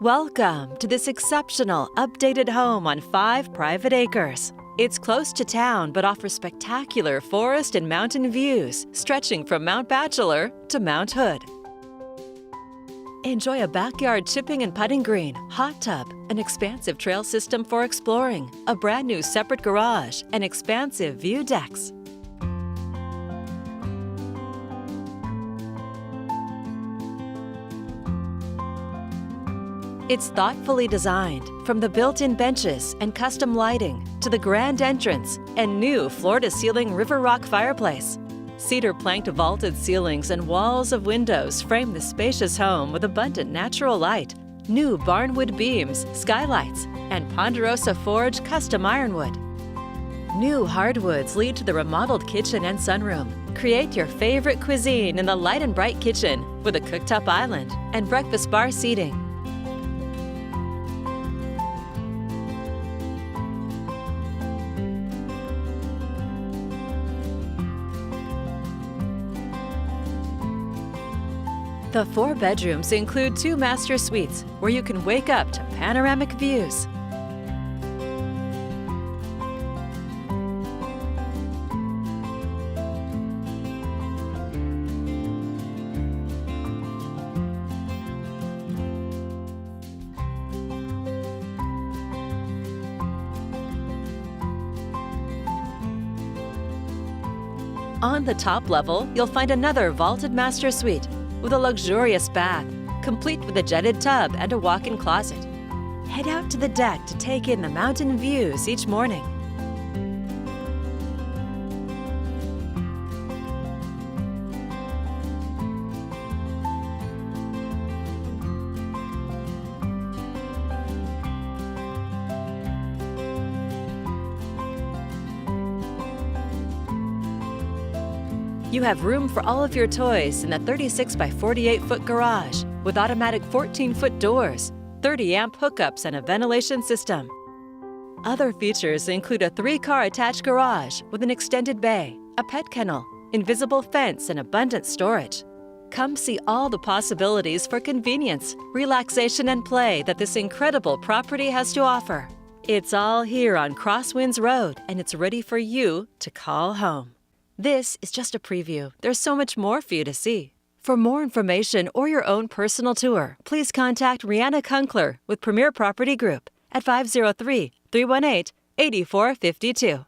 Welcome to this exceptional, updated home on 5 private acres. It's close to town but offers spectacular forest and mountain views, stretching from Mount Bachelor to Mount Hood. Enjoy a backyard chipping and putting green, hot tub, an expansive trail system for exploring, a brand new separate garage, and expansive view decks. It's thoughtfully designed, from the built-in benches and custom lighting to the grand entrance and new floor-to-ceiling river rock fireplace. Cedar-planked vaulted ceilings and walls of windows frame the spacious home with abundant natural light, new barnwood beams, skylights, and Ponderosa Forge custom ironwood. New hardwoods lead to the remodeled kitchen and sunroom. Create your favorite cuisine in the light and bright kitchen with a cooktop island and breakfast bar seating. The 4 bedrooms include 2 master suites where you can wake up to panoramic views. On the top level, you'll find another vaulted master suite with a luxurious bath, complete with a jetted tub and a walk-in closet. Head out to the deck to take in the mountain views each morning. You have room for all of your toys in the 36 by 48 foot garage with automatic 14-foot doors, 30-amp hookups, and a ventilation system. Other features include a 3-car attached garage with an extended bay, a pet kennel, invisible fence, and abundant storage. Come see all the possibilities for convenience, relaxation, and play that this incredible property has to offer. It's all here on Crosswinds Road, and it's ready for you to call home. This is just a preview. There's so much more for you to see. For more information or your own personal tour, please contact Rihanna Kunkler with Premier Property Group at 503-318-8452.